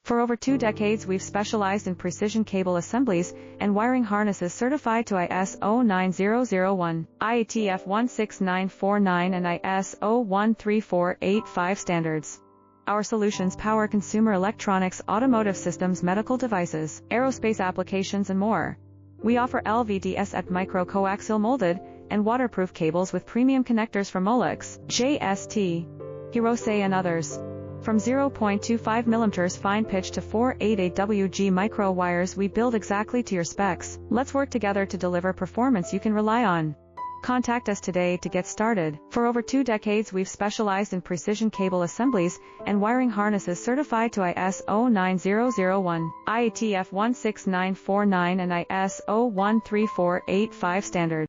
For over 2 decades we've specialized in precision cable assemblies and wiring harnesses certified to ISO 9001, IATF 16949 and ISO 13485 standards. Our solutions power consumer electronics, automotive systems, medical devices, aerospace applications and more. We offer LVDS at micro-coaxial molded and waterproof cables with premium connectors from Molex, JST, Hirose and others. From 0.25 mm fine pitch to 488WG micro wires, we build exactly to your specs. Let's work together to deliver performance you can rely on. Contact us today to get started. For over 2 decades we've specialized in precision cable assemblies and wiring harnesses certified to ISO 9001, IATF 16949 and ISO 13485 standards.